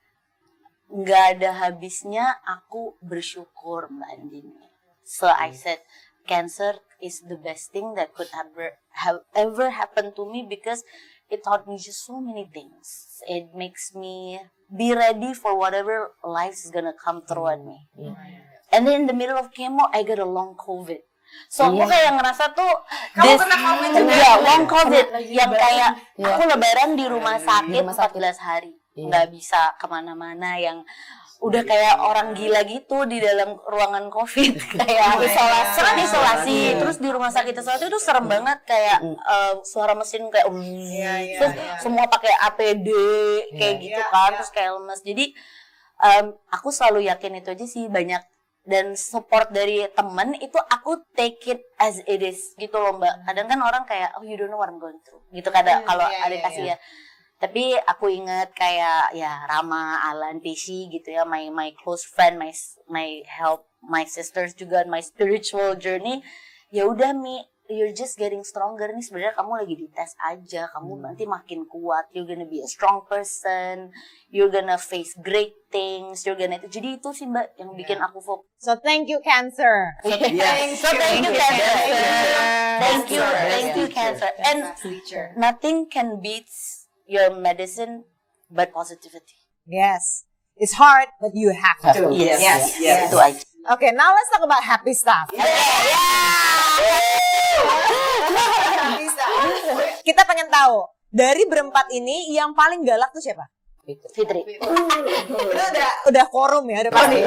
nggak ada habisnya aku bersyukur Mbak Andini. So I said, cancer is the best thing that could ever happen to me because it taught me just so many things. It makes me be ready for whatever life is gonna come through at me. And then in the middle of chemo, I got a long COVID. So aku kayak ngerasa tuh Kamu kena COVID juga? Iya, long COVID yang kayak aku lebaran di rumah sakit 14 hari nggak bisa kemana-mana, yang udah kayak orang gila gitu di dalam ruangan COVID kayak isolasi terus di rumah sakit itu serem banget, kayak suara mesin kayak terus semua pakai APD kayak gitu kan, terus kayak lemes. Jadi aku selalu yakin itu aja sih, banyak dan support dari temen itu aku take it as it is gitu loh Mbak. Kadang kan orang kayak you don't know what I'm going through gitu kadang kalau ada kasih ya. Tapi aku inget kayak ya Rama, Alan, Peshi gitu ya, my close friend, my help, my sisters juga, my spiritual journey. Ya udah Mi, you're just getting stronger nih, sebenarnya kamu lagi dites aja, kamu nanti makin kuat, you're gonna be a strong person, you're gonna face great things, you're gonna jadi itu sih Mbak yang bikin aku fokus. So thank you Cancer. So thank you Cancer. Thank you Cancer. And nothing can beat your medicine but positivity. Yes, it's hard but you have to. Yes. Itu aja. Okay, now let's talk about happy stuff. Kita pengen tahu dari berempat ini yang paling galak tuh siapa? Fitri. Itu udah quorum ya, udah pasti.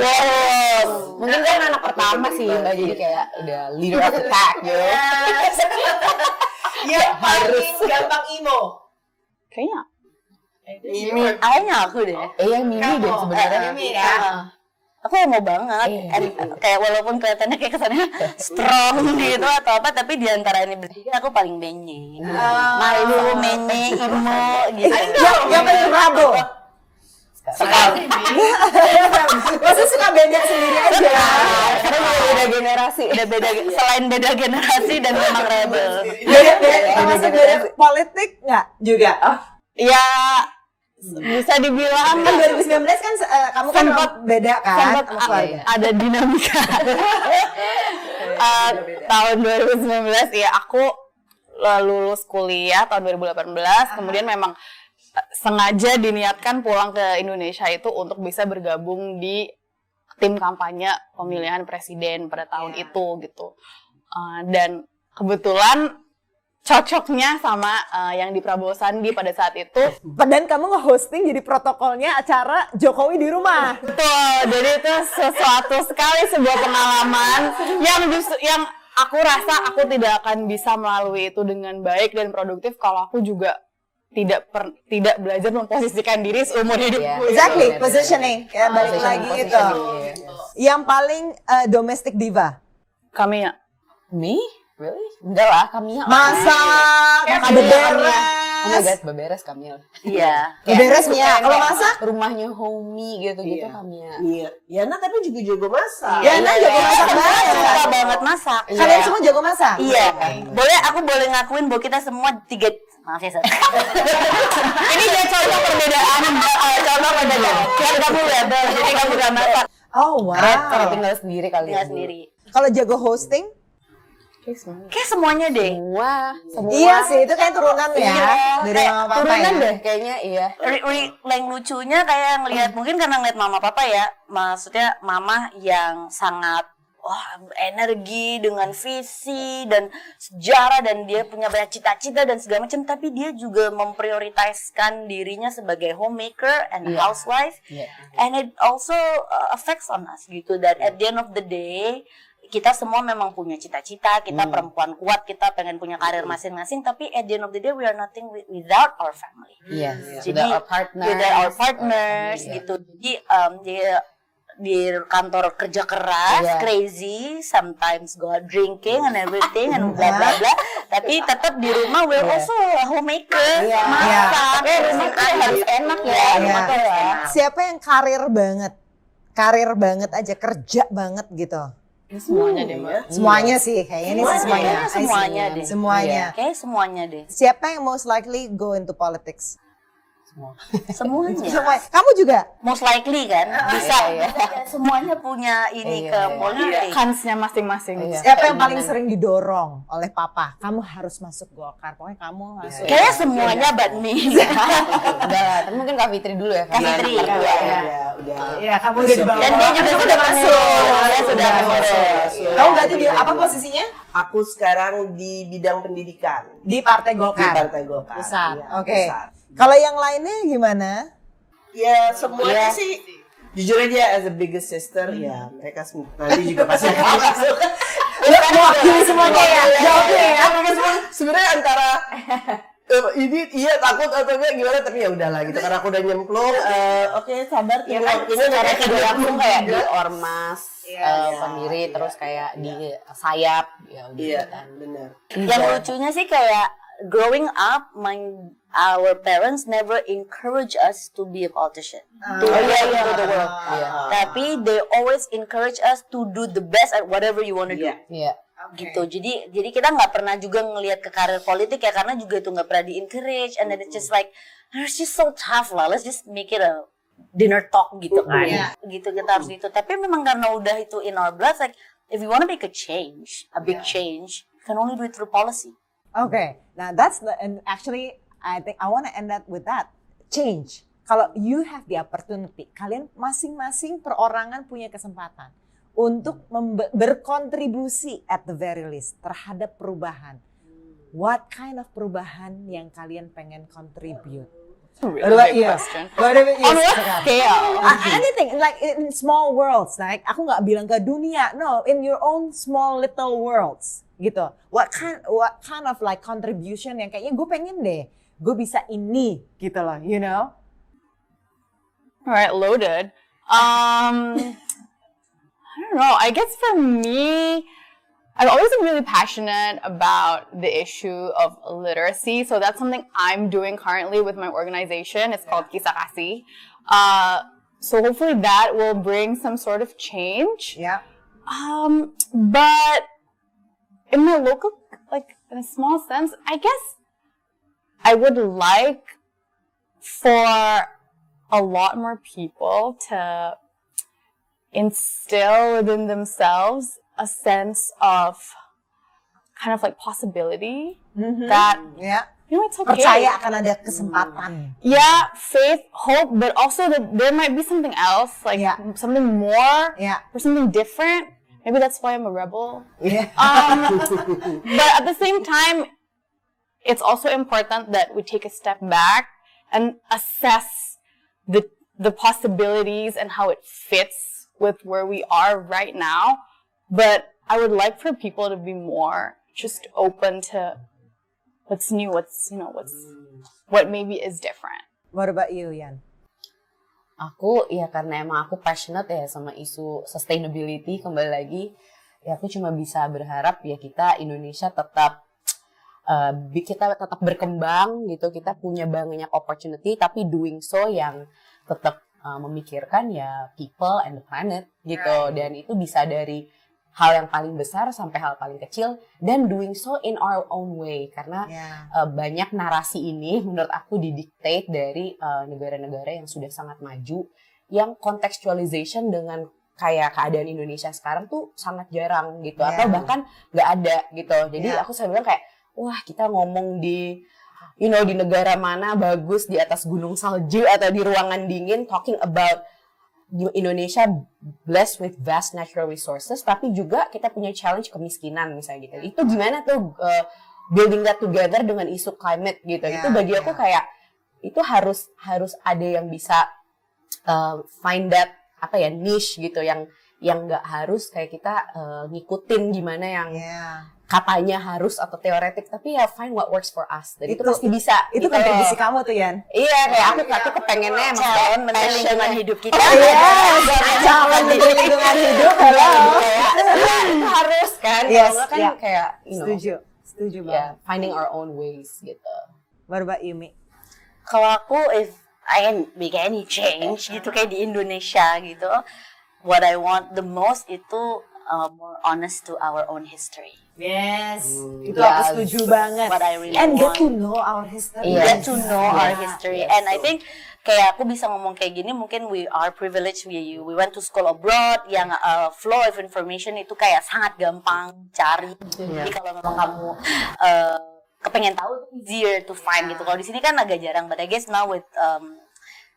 Mungkin kan anak pertama sih Mbak, jadi kayak udah leader of the pack gitu. Yang paling gampang emo. Kayaknya Kayaknya aku deh. Yang Mimi deh sebenarnya. Mimi ya. Aku mau banget, kayak walaupun kelihatannya kayak kesannya strong gitu atau apa, tapi di antara ini bertiga aku paling benye, malu, menye, imo gitu. Yang paling Rabu. Sekali. Maksudnya suka beda sendiri aja. Karena beda generasi. Udah beda, selain beda generasi dan memang rebel. Beda politik nggak juga? Ya bisa dibilang Kan 2019 kan kamu kan beda kan? sempat ada dinamika. Tahun 2019 ya aku lulus kuliah tahun 2018, kemudian memang sengaja diniatkan pulang ke Indonesia itu untuk bisa bergabung di tim kampanye pemilihan presiden pada tahun itu gitu. Dan kebetulan cocoknya sama yang di Prabowo Sandi pada saat itu. Dan kamu nge-hosting jadi protokolnya acara Jokowi di rumah. Betul, jadi itu sesuatu sekali, sebuah pengalaman yang aku rasa aku tidak akan bisa melalui itu dengan baik dan produktif kalau aku juga tidak belajar memposisikan diri seumur hidupku. Exactly, positioning. Ya, balik lagi itu. Yang paling domestic diva. Kami ya. Me? Really? Enggak lah, Kamil. Masak, beberes. Oh my god, beberes Kamil. Iya. Beberes Mia. Kalau masak? Rumahnya homey gitu-gitu Kamil. Iya. Yana tapi juga jago masak. Yana jago masak banget. Suka banget masak. Kalian semua jago masak? Iya. Aku boleh ngakuin bahwa kita semua tiga. Maaf ya, Sat. Ini dia contoh perbedaan. Yang kamu rebel, jadi kamu gak masak. Oh wow. Kalau tinggal sendiri kali Tinggal ya. sendiri. Kalau jago hosting? Kayak semuanya deh. Semua. Iya sih, itu kayak turunan ya dari kayak mama papa Turunan ya. deh kayaknya, iya. Yang lucunya kayak ngelihat mungkin karena ngeliat mama papa ya, maksudnya mama yang sangat energi dengan visi dan sejarah dan dia punya banyak cita-cita dan segala macam, tapi dia juga memprioritaskan dirinya sebagai homemaker and housewife, and it also affects on us gitu. Dan at the end of the day kita semua memang punya cita-cita, kita perempuan kuat, kita pengen punya karir masing-masing, tapi at the end of the day we are nothing without our family. Jadi without our partners gitu. Jadi dia di kantor kerja keras, crazy, sometimes go out drinking and everything and bla bla bla. Tapi tetap di rumah we're also a homemaker, masak. Rumah kan harus enak ya. Siapa yang karir banget aja, kerja banget gitu? Ini semuanya deh, Mbak. Semuanya sih, kayaknya ini sih semuanya. Semuanya deh. Semuanya. Kayak semuanya deh. Siapa yang most likely go into politics? Semuanya. Kamu juga? Most likely kan bisa. Semuanya punya ini ke politik. Kansnya masing-masing. Siapa yang paling sering didorong oleh papa? Kamu harus masuk Golkar. Pokoknya kamu harus. Kayaknya semuanya but me. Udah lah, tapi mungkin Kak Fitri dulu ya. Kak Fitri. Udah. Iya, kamu udah di bawah. Dan dia juga sudah masuk. Dia sudah masuk. Kamu berarti di apa posisinya? Aku sekarang di bidang pendidikan Di Partai di Golkar. Partai Golkar. Pusat. Iya, Oke. pusat. Kalau yang lainnya gimana? Ya semuanya sih jujur aja as a biggest sister ya mereka nanti juga pasti akan masuk. Mewakili semuanya ya. Jawabnya ya. Sebenarnya antara ini iya takut atau enggak gimana, tapi ya udahlah gitu karena aku udah nyemplung. Oke, sabar Ya tinggal kan, ini secara tidak langsung kayak di juga. ormas pendiri, terus kayak di sayap ya udah Iya, kan. benar. Yang lucunya sih kayak growing up, our parents never encourage us to be a politician, to to the world. Tapi they always encourage us to do the best at whatever you want to do. Iya. Gitu. Jadi kita nggak pernah juga ngelihat ke karir politik ya karena juga itu nggak pernah di encourage, and then it's just like it's just so tough lah. Let's just make it a dinner talk gitu kan. Gitu kita harus gitu. Tapi memang karena udah itu in our blood, like if you want to make a change, a big change, you can only do it through policy. Okay, now and actually I think I want to end up with that. Change. Kalau you have the opportunity, kalian masing-masing perorangan punya kesempatan untuk berkontribusi at the very least terhadap perubahan. What kind of perubahan yang kalian pengen contribute? Really big question. What about you? On what scale? Anything like in small worlds, like aku nggak bilang ke dunia, no, in your own small little worlds, gitu. What kind of like contribution yang kayaknya gue pengen deh, gue bisa ini, gitu loh, you know? Alright, loaded. I don't know. I guess for me, I've always been really passionate about the issue of literacy. So that's something I'm doing currently with my organization. It's called Kisah Kasih. So hopefully that will bring some sort of change. Yeah. But in my local, like in a small sense, I guess I would like for a lot more people to instill within themselves a sense of kind of like possibility that, you know, it's okay. Percaya akan ada kesempatan. Yeah, faith, hope, but also that there might be something else, like something more or something different. Maybe that's why I'm a rebel. Yeah. But at the same time, it's also important that we take a step back and assess the possibilities and how it fits with where we are right now. But I would like for people to be more just open to what's new, what maybe is different. What about you, Yan? Aku ya karena emang aku passionate ya sama isu sustainability, kembali lagi ya aku cuma bisa berharap ya kita Indonesia tetap berkembang gitu, kita punya banyak opportunity tapi doing so yang tetap memikirkan ya people and the planet gitu, dan itu bisa dari hal yang paling besar sampai hal paling kecil, dan doing so in our own way karena banyak narasi ini menurut aku didictate dari negara-negara yang sudah sangat maju yang contextualization dengan kayak keadaan Indonesia sekarang tuh sangat jarang gitu, atau bahkan nggak ada gitu. Jadi aku selalu bilang kayak, wah kita ngomong di di negara mana bagus di atas gunung salju atau di ruangan dingin, talking about Indonesia blessed with vast natural resources, tapi juga kita punya challenge kemiskinan misalnya gitu. Itu gimana tuh building that together dengan isu climate gitu. Itu bagi aku kayak itu harus ada yang bisa find that niche gitu yang nggak harus kayak kita ngikutin gimana yang katanya harus atau teoretik, tapi ya find what works for us. Dan itu pasti bisa. Itu gitu. kontribusi kamu tuh, Yan. Iya, kayak aku kepengennya calon menteri lingkungan hidup kita. Calon menteri lingkungan hidup. Itu harus kan. Yes, Kan kayak Setuju banget. Finding our own ways gitu. What about you, Mi? Kalau aku, if I can make any change gitu kayak di Indonesia gitu, what I want the most itu more honest to our own history. Yes, itu aku setuju banget. What I really And want. get to know our history. Get to know our history. And I think kayak aku bisa ngomong kayak gini, mungkin we are privileged, we went to school abroad, yang flow of information itu kayak sangat gampang cari. Jadi kalau memang kamu kepengen tahu, easier to find gitu. Kalau di sini kan agak jarang, but I guess now with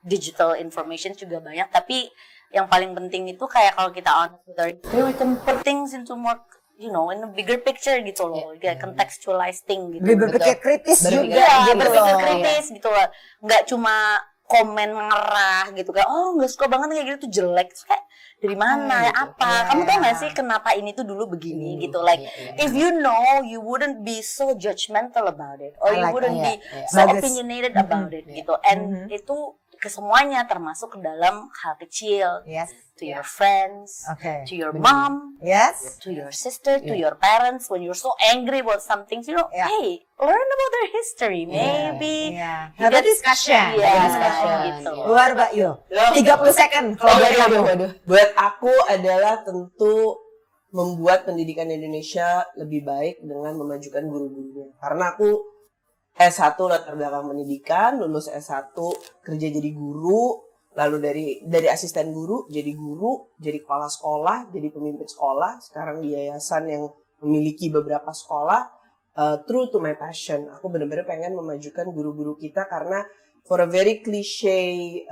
digital information juga banyak. Tapi yang paling penting itu kayak kalau kita honest with our history, we can put things into more, in a bigger picture gitu loh, kayak contextualize thing gitu. Berpikir kritis juga. Berpikir kritis gitu loh. Nggak cuma komen ngerah gitu kayak nggak suka banget kayak gitu tuh jelek. Terus kayak dari mana apa? Kamu tahu nggak sih kenapa ini tuh dulu begini gitu? Like if you know, you wouldn't be so judgmental about it, or you wouldn't be so opinionated about it gitu. And itu ke semuanya, termasuk ke dalam hal kecil. To your friends, to your mom, to your sister, to your parents. When you're so angry about something, hey, learn about their history. Maybe have a discussion. Gitu. Luar Mbak Yu, 30 second kalau dari kamu. Buat aku adalah tentu membuat pendidikan Indonesia lebih baik dengan memajukan guru-gurunya. Karena aku S1 latar belakang pendidikan, lulus S1 kerja jadi guru, lalu dari asisten guru, jadi kepala sekolah, jadi pemimpin sekolah, sekarang di yayasan yang memiliki beberapa sekolah. True to my passion, aku benar-benar pengen memajukan guru-guru kita karena for a very cliche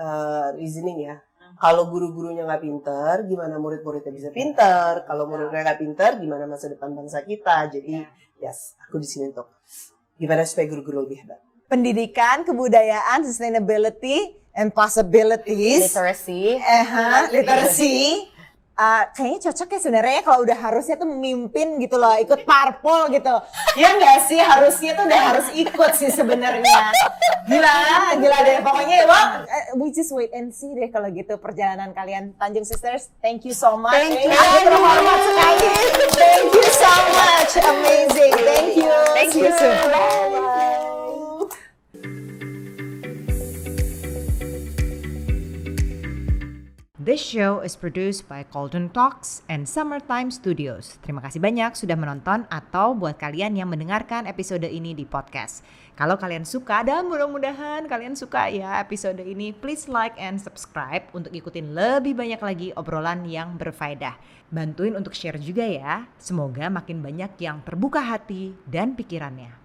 reasoning ya, kalau guru-gurunya nggak pinter, gimana murid-muridnya bisa pinter? Kalau muridnya nggak pinter, gimana masa depan bangsa kita? Jadi, aku di sini untuk gimana supaya guru-guru lebih hebat. Pendidikan, kebudayaan, sustainability, and possibilities. Literacy. Literacy. Kayaknya cocok ya sebenarnya kalau udah harusnya tuh memimpin gitu loh, ikut parpol gitu. Ya nggak sih, harusnya tuh udah harus ikut sih sebenarnya. Gila deh. Pokoknya we just wait and see deh kalau gitu perjalanan kalian. Tanjung Sisters, thank you so much. Thank you. Aku terhormat sekali. Thank you so much. Amazing. Thank you. Thank See you. soon. Bye. This show is produced by Golden Talks and Summertime Studios. Terima kasih banyak sudah menonton atau buat kalian yang mendengarkan episode ini di podcast. Kalau kalian suka dan mudah-mudahan kalian suka ya episode ini, please like and subscribe untuk ikutin lebih banyak lagi obrolan yang berfaedah. Bantuin untuk share juga ya. Semoga makin banyak yang terbuka hati dan pikirannya.